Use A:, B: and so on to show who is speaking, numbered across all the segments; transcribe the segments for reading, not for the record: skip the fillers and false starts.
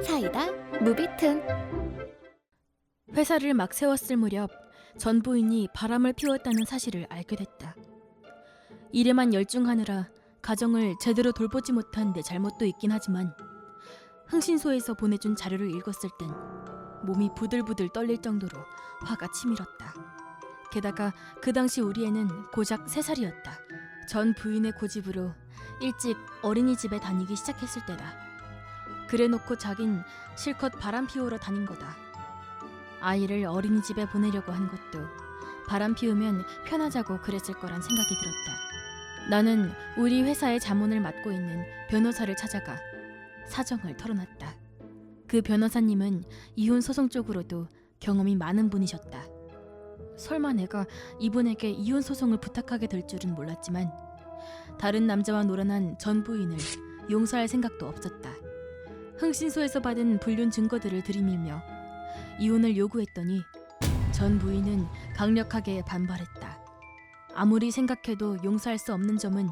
A: 사이다 무비튼.
B: 회사를 막 세웠을 무렵 전 부인이 바람을 피웠다는 사실을 알게 됐다. 일에만 열중하느라 가정을 제대로 돌보지 못한 내 잘못도 있긴 하지만 흥신소에서 보내준 자료를 읽었을 땐 몸이 부들부들 떨릴 정도로 화가 치밀었다. 게다가 그 당시 우리 애는 고작 3살이었다. 전 부인의 고집으로 일찍 어린이집에 다니기 시작했을 때다. 그래놓고 자긴 실컷 바람 피우러 다닌 거다. 아이를 어린이집에 보내려고 한 것도 바람 피우면 편하자고 그랬을 거란 생각이 들었다. 나는 우리 회사의 자문을 맡고 있는 변호사를 찾아가 사정을 털어놨다. 그 변호사님은 이혼 소송 쪽으로도 경험이 많은 분이셨다. 설마 내가 이분에게 이혼 소송을 부탁하게 될 줄은 몰랐지만 다른 남자와 놀아난 전 부인을 용서할 생각도 없었다. 흥신소에서 받은 불륜 증거들을 들이밀며 이혼을 요구했더니 전 부인은 강력하게 반발했다. 아무리 생각해도 용서할 수 없는 점은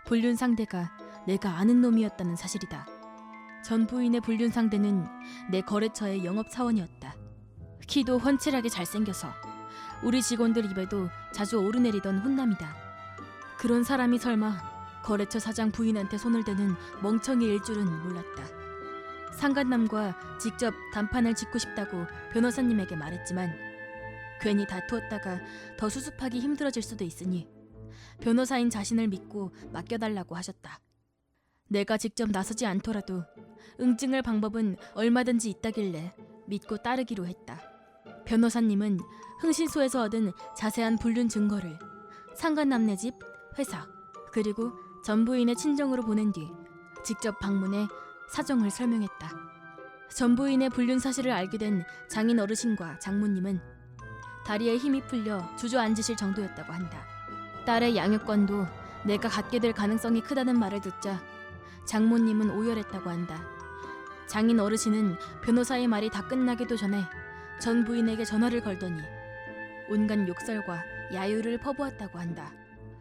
B: 불륜 상대가 내가 아는 놈이었다는 사실이다. 전 부인의 불륜 상대는 내 거래처의 영업사원이었다. 키도 훤칠하게 잘생겨서 우리 직원들 입에도 자주 오르내리던 훈남이다. 그런 사람이 설마 거래처 사장 부인한테 손을 대는 멍청이일 줄은 몰랐다. 상간남과 직접 단판을 짓고 싶다고 변호사님에게 말했지만 괜히 다투었다가 더 수습하기 힘들어질 수도 있으니 변호사인 자신을 믿고 맡겨달라고 하셨다. 내가 직접 나서지 않더라도 응징할 방법은 얼마든지 있다길래 믿고 따르기로 했다. 변호사님은 흥신소에서 얻은 자세한 불륜 증거를 상간남네 집, 회사, 그리고 전 부인의 친정으로 보낸 뒤 직접 방문해 사정을 설명했다. 전 부인의 불륜 사실을 알게 된 장인 어르신과 장모님은 다리에 힘이 풀려 주저앉으실 정도였다고 한다. 딸의 양육권도 내가 갖게 될 가능성이 크다는 말을 듣자 장모님은 오열했다고 한다. 장인 어르신은 변호사의 말이 다 끝나기도 전에 전 부인에게 전화를 걸더니 온갖 욕설과 야유를 퍼부었다고 한다.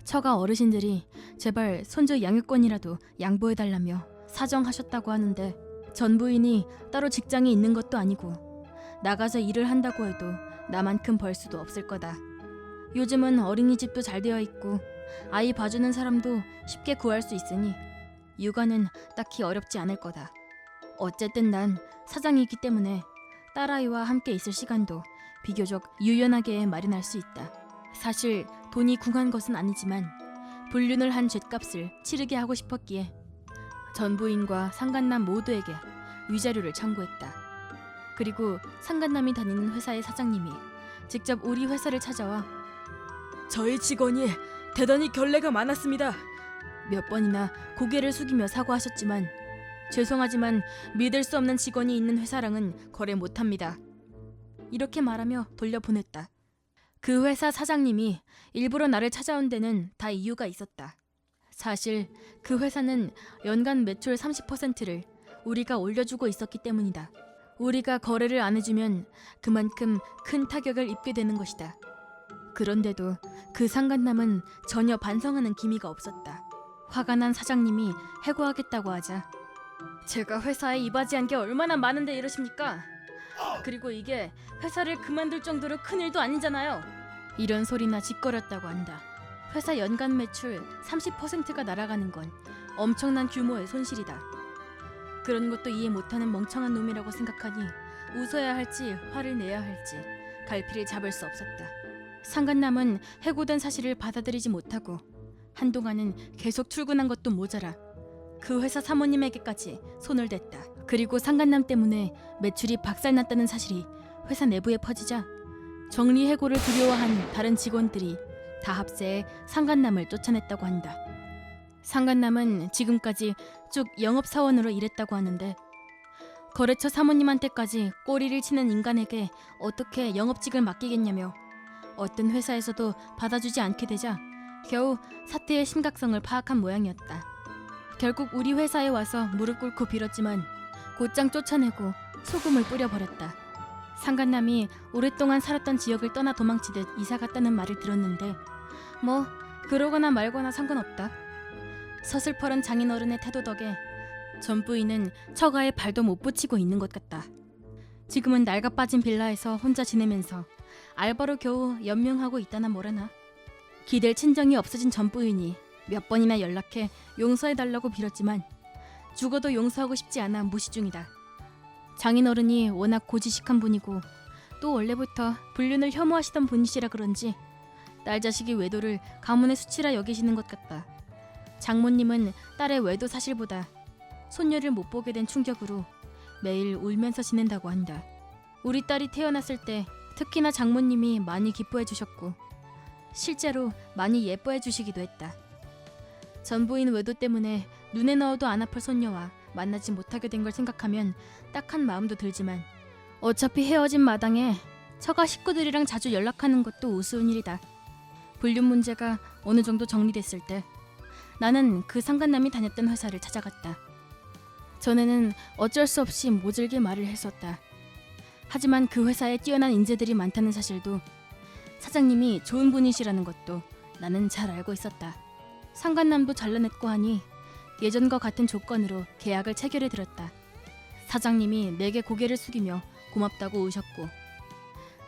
B: 처가 어르신들이 제발 손주 양육권이라도 양보해달라며 사정하셨다고 하는데 전 부인이 따로 직장이 있는 것도 아니고 나가서 일을 한다고 해도 나만큼 벌 수도 없을 거다. 요즘은 어린이집도 잘 되어 있고 아이 봐주는 사람도 쉽게 구할 수 있으니 육아는 딱히 어렵지 않을 거다. 어쨌든 난 사장이기 때문에 딸아이와 함께 있을 시간도 비교적 유연하게 마련할 수 있다. 사실 돈이 궁한 것은 아니지만 불륜을 한 죗값을 치르게 하고 싶었기에 전 부인과 상간남 모두에게 위자료를 청구했다. 그리고 상간남이 다니는 회사의 사장님이 직접 우리 회사를 찾아와 저희 직원이 대단히 결례가 많았습니다. 몇 번이나 고개를 숙이며 사과하셨지만 죄송하지만 믿을 수 없는 직원이 있는 회사랑은 거래 못합니다. 이렇게 말하며 돌려보냈다. 그 회사 사장님이 일부러 나를 찾아온 데는 다 이유가 있었다. 사실 그 회사는 연간 매출 30%를 우리가 올려주고 있었기 때문이다. 우리가 거래를 안 해주면 그만큼 큰 타격을 입게 되는 것이다. 그런데도 그 상간남은 전혀 반성하는 기미가 없었다. 화가 난 사장님이 해고하겠다고 하자 제가 회사에 이바지한 게 얼마나 많은데 이러십니까? 그리고 이게 회사를 그만둘 정도로 큰일도 아니잖아요. 이런 소리나 짓거렸다고 한다. 회사 연간 매출 30%가 날아가는 건 엄청난 규모의 손실이다. 그런 것도 이해 못하는 멍청한 놈이라고 생각하니 웃어야 할지 화를 내야 할지 갈피를 잡을 수 없었다. 상간남은 해고된 사실을 받아들이지 못하고 한동안은 계속 출근한 것도 모자라 그 회사 사모님에게까지 손을 댔다. 그리고 상간남 때문에 매출이 박살났다는 사실이 회사 내부에 퍼지자 정리해고를 두려워한 다른 직원들이 다 합세해 상간남을 쫓아냈다고 한다. 상간남은 지금까지 쭉 영업사원으로 일했다고 하는데 거래처 사모님한테까지 꼬리를 치는 인간에게 어떻게 영업직을 맡기겠냐며 어떤 회사에서도 받아주지 않게 되자 겨우 사태의 심각성을 파악한 모양이었다. 결국 우리 회사에 와서 무릎 꿇고 빌었지만 곧장 쫓아내고 소금을 뿌려버렸다. 상간남이 오랫동안 살았던 지역을 떠나 도망치듯 이사 갔다는 말을 들었는데 뭐 그러거나 말거나 상관없다. 서슬퍼런 장인어른의 태도 덕에 전 부인은 처가에 발도 못 붙이고 있는 것 같다. 지금은 낡아 빠진 빌라에서 혼자 지내면서 알바로 겨우 연명하고 있다나 뭐라나. 기댈 친정이 없어진 전 부인이 몇 번이나 연락해 용서해달라고 빌었지만 죽어도 용서하고 싶지 않아 무시 중이다. 장인어른이 워낙 고지식한 분이고 또 원래부터 불륜을 혐오하시던 분이시라 그런지 딸 자식이 외도를 가문의 수치라 여기시는 것 같다. 장모님은 딸의 외도 사실보다 손녀를 못 보게 된 충격으로 매일 울면서 지낸다고 한다. 우리 딸이 태어났을 때 특히나 장모님이 많이 기뻐해 주셨고 실제로 많이 예뻐해 주시기도 했다. 전 부인 외도 때문에 눈에 넣어도 안 아플 손녀와 만나지 못하게 된 걸 생각하면 딱한 마음도 들지만 어차피 헤어진 마당에 처가 식구들이랑 자주 연락하는 것도 우스운 일이다. 불륜 문제가 어느 정도 정리됐을 때 나는 그 상간남이 다녔던 회사를 찾아갔다. 전에는 어쩔 수 없이 모질게 말을 했었다. 하지만 그 회사에 뛰어난 인재들이 많다는 사실도 사장님이 좋은 분이시라는 것도 나는 잘 알고 있었다. 상간남도 잘라냈고 하니 예전과 같은 조건으로 계약을 체결해 드렸다. 사장님이 내게 고개를 숙이며 고맙다고 우셨고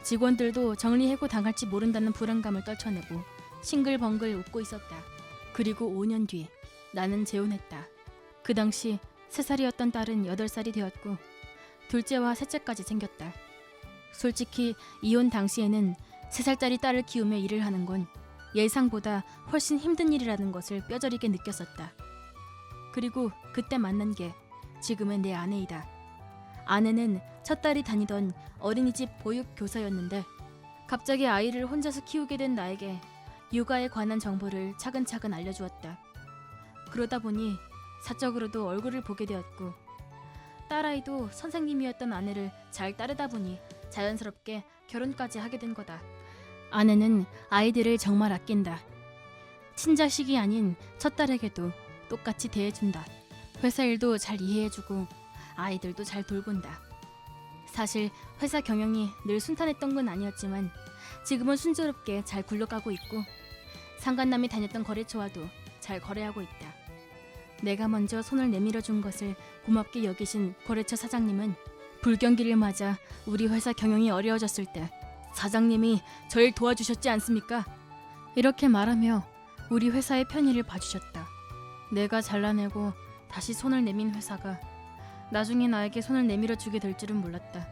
B: 직원들도 정리해고 당할지 모른다는 불안감을 떨쳐내고 싱글벙글 웃고 있었다. 그리고 5년 뒤 나는 재혼했다. 그 당시 3살이었던 딸은 8살이 되었고 둘째와 셋째까지 생겼다. 솔직히 이혼 당시에는 3살짜리 딸을 키우며 일을 하는 건 예상보다 훨씬 힘든 일이라는 것을 뼈저리게 느꼈었다. 그리고 그때 만난 게 지금의 내 아내이다. 아내는 첫 딸이 다니던 어린이집 보육교사였는데 갑자기 아이를 혼자서 키우게 된 나에게 육아에 관한 정보를 차근차근 알려주었다. 그러다 보니 사적으로도 얼굴을 보게 되었고 딸아이도 선생님이었던 아내를 잘 따르다 보니 자연스럽게 결혼까지 하게 된 거다. 아내는 아이들을 정말 아낀다. 친자식이 아닌 첫 딸에게도 똑같이 대해준다. 회사 일도 잘 이해해주고 아이들도 잘 돌본다. 사실 회사 경영이 늘 순탄했던 건 아니었지만 지금은 순조롭게 잘 굴러가고 있고 상간남이 다녔던 거래처와도 잘 거래하고 있다. 내가 먼저 손을 내밀어 준 것을 고맙게 여기신 거래처 사장님은 불경기를 맞아 우리 회사 경영이 어려워졌을 때 사장님이 저를 도와주셨지 않습니까? 이렇게 말하며 우리 회사의 편의를 봐주셨다. 내가 잘라내고 다시 손을 내민 회사가 나중에 나에게 손을 내밀어 주게 될 줄은 몰랐다.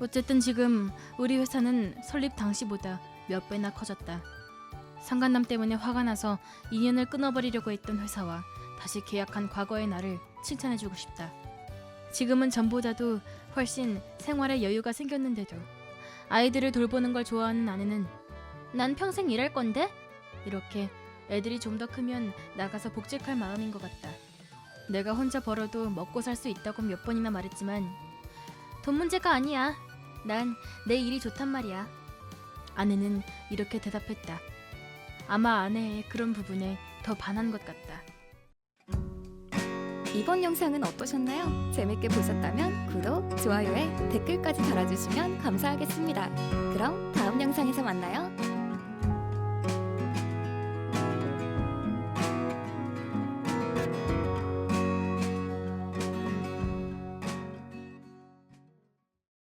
B: 어쨌든 지금 우리 회사는 설립 당시보다 몇 배나 커졌다. 상간남 때문에 화가 나서 인연을 끊어버리려고 했던 회사와 다시 계약한 과거의 나를 칭찬해주고 싶다. 지금은 전보다도 훨씬 생활에 여유가 생겼는데도 아이들을 돌보는 걸 좋아하는 아내는 난 평생 일할 건데? 이렇게 애들이 좀 더 크면 나가서 복직할 마음인 것 같다. 내가 혼자 벌어도 먹고 살 수 있다고 몇 번이나 말했지만 돈 문제가 아니야. 난 내 일이 좋단 말이야. 아내는 이렇게 대답했다. 아마 아내의 그런 부분에 더 반한 것 같다.
A: 이번 영상은 어떠셨나요? 재밌게 보셨다면 구독, 좋아요에 댓글까지 달아주시면 감사하겠습니다. 그럼 다음 영상에서 만나요.